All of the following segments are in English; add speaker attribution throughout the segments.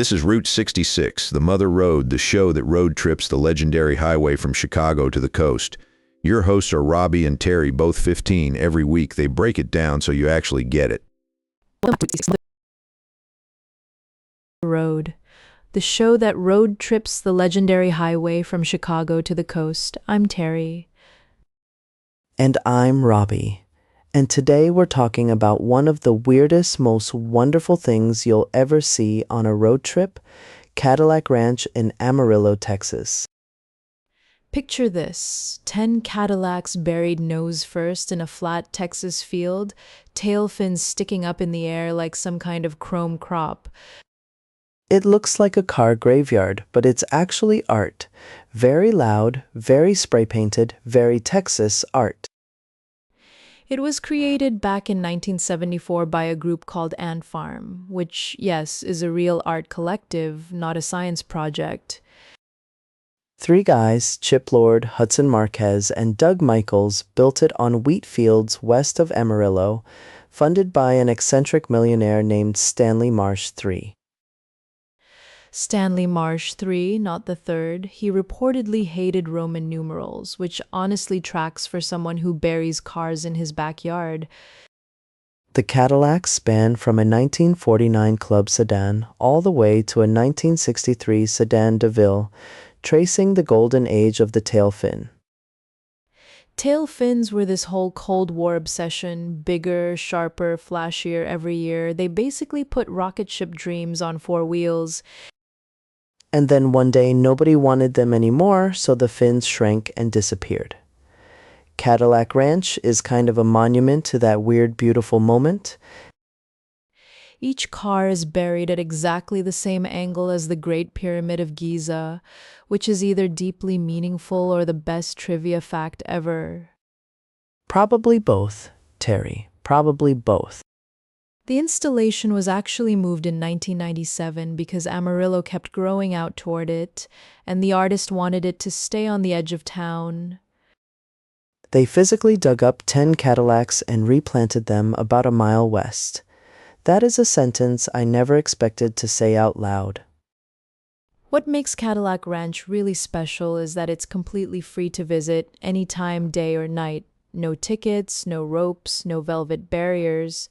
Speaker 1: This is Route 66, the Mother Road, the show that road trips the legendary highway from Chicago to the coast. Your hosts are Robbie and Terry, both 15. Every week they break it down so you actually get it.
Speaker 2: Road, the show that road trips the legendary highway from Chicago to the coast. I'm Terry.
Speaker 3: And I'm Robbie. And today we're talking about one of the weirdest, most wonderful things you'll ever see on a road trip, Cadillac Ranch in Amarillo, Texas.
Speaker 2: Picture this, 10 Cadillacs buried nose first in a flat Texas field, tail fins sticking up in the air like some kind of chrome crop.
Speaker 3: It looks like a car graveyard, but it's actually art. Very loud, very spray-painted, very Texas art.
Speaker 2: It was created back in 1974 by a group called Ant Farm, which, yes, is a real art collective, not a science project.
Speaker 3: 3 guys, Chip Lord, Hudson Marquez, and Doug Michaels, built it on wheat fields west of Amarillo, funded by an eccentric millionaire named Stanley Marsh III.
Speaker 2: Stanley Marsh III, not the third, he reportedly hated Roman numerals, which honestly tracks for someone who buries cars in his backyard.
Speaker 3: The Cadillac span from a 1949 Club sedan all the way to a 1963 Sedan DeVille, tracing the golden age of the tail fin.
Speaker 2: Tail fins were this whole Cold War obsession, bigger, sharper, flashier every year. They basically put rocket ship dreams on 4 wheels.
Speaker 3: And then one day nobody wanted them anymore, so the fins shrank and disappeared. Cadillac Ranch is kind of a monument to that weird, beautiful moment.
Speaker 2: Each car is buried at exactly the same angle as the Great Pyramid of Giza, which is either deeply meaningful or the best trivia fact ever.
Speaker 3: Probably both, Terry. Probably both.
Speaker 2: The installation was actually moved in 1997 because Amarillo kept growing out toward it, and the artist wanted it to stay on the edge of town.
Speaker 3: They physically dug up 10 Cadillacs and replanted them about a mile west. That is a sentence I never expected to say out loud.
Speaker 2: What makes Cadillac Ranch really special is that it's completely free to visit anytime, day or night. No tickets, no ropes, no velvet barriers.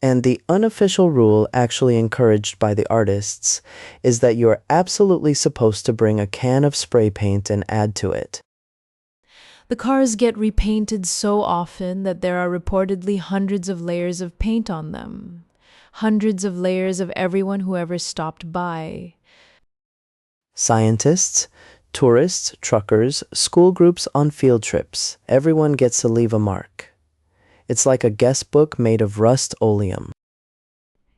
Speaker 3: And the unofficial rule, actually encouraged by the artists, is that you're absolutely supposed to bring a can of spray paint and add to it.
Speaker 2: The cars get repainted so often that there are reportedly hundreds of layers of paint on them. Hundreds of layers of everyone who ever stopped by.
Speaker 3: Scientists, tourists, truckers, school groups on field trips, everyone gets to leave a mark. It's like a guest book made of Rust-Oleum.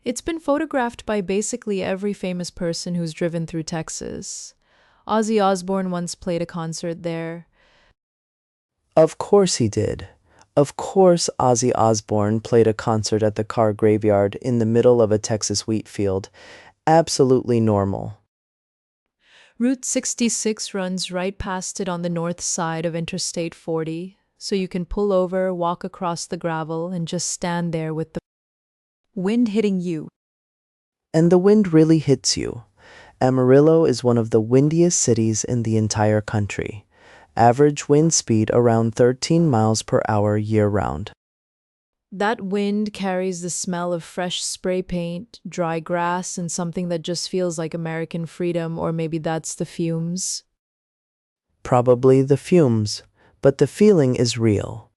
Speaker 2: It's been photographed by basically every famous person who's driven through Texas. Ozzy Osbourne once played a concert there.
Speaker 3: Of course he did. Of course Ozzy Osbourne played a concert at the car graveyard in the middle of a Texas wheat field. Absolutely normal.
Speaker 2: Route 66 runs right past it on the north side of Interstate 40, so you can pull over, walk across the gravel, and just stand there with the wind hitting you.
Speaker 3: And the wind really hits you. Amarillo is one of the windiest cities in the entire country. Average wind speed around 13 miles per hour year-round.
Speaker 2: That wind carries the smell of fresh spray paint, dry grass, and something that just feels like American freedom, or maybe that's the fumes.
Speaker 3: Probably the fumes, but the feeling is real.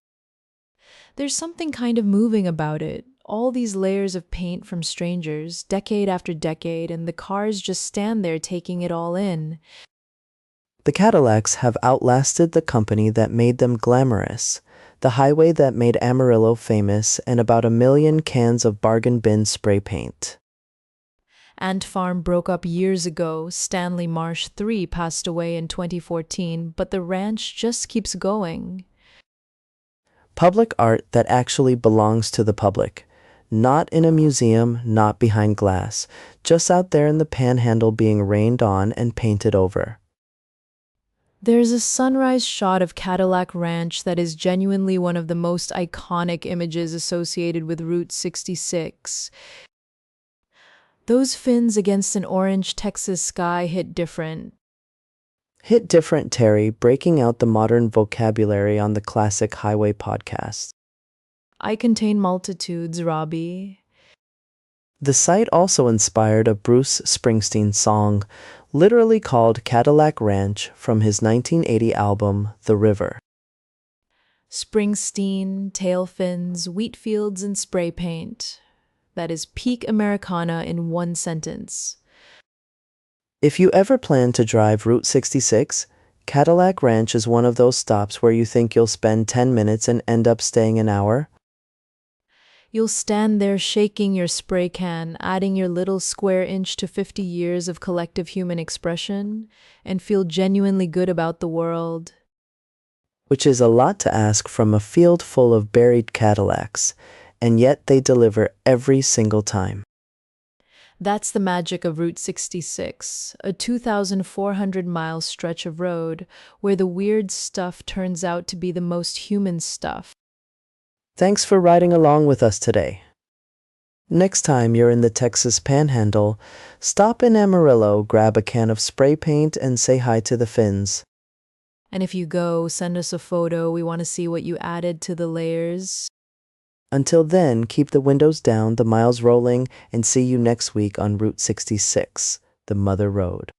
Speaker 2: There's something kind of moving about it. All these layers of paint from strangers, decade after decade, and the cars just stand there taking it all in.
Speaker 3: The Cadillacs have outlasted the company that made them glamorous, the highway that made Amarillo famous, and about 1 million cans of bargain bin spray paint.
Speaker 2: Ant Farm broke up years ago. Stanley Marsh III passed away in 2014, but the ranch just keeps going.
Speaker 3: Public art that actually belongs to the public. Not in a museum, not behind glass, just out there in the panhandle being rained on and painted over.
Speaker 2: There's a sunrise shot of Cadillac Ranch that is genuinely one of the most iconic images associated with Route 66. Those fins against an orange Texas sky hit different.
Speaker 3: Hit different, Terry, breaking out the modern vocabulary on the Classic Highway podcast.
Speaker 2: I contain multitudes, Robbie.
Speaker 3: The site also inspired a Bruce Springsteen song, literally called Cadillac Ranch, from his 1980 album, The River.
Speaker 2: Springsteen, tail fins, wheat fields, and spray paint. That is peak Americana in one sentence.
Speaker 3: If you ever plan to drive Route 66, Cadillac Ranch is one of those stops where you think you'll spend 10 minutes and end up staying an hour.
Speaker 2: You'll stand there shaking your spray can, adding your little square inch to 50 years of collective human expression, and feel genuinely good about the world.
Speaker 3: Which is a lot to ask from a field full of buried Cadillacs, and yet they deliver every single time.
Speaker 2: That's the magic of Route 66, a 2,400-mile stretch of road where the weird stuff turns out to be the most human stuff.
Speaker 3: Thanks for riding along with us today. Next time you're in the Texas Panhandle, stop in Amarillo, grab a can of spray paint, and say hi to the fins.
Speaker 2: And if you go, send us a photo. We want to see what you added to the layers.
Speaker 3: Until then, keep the windows down, the miles rolling, and see you next week on Route 66, the Mother Road.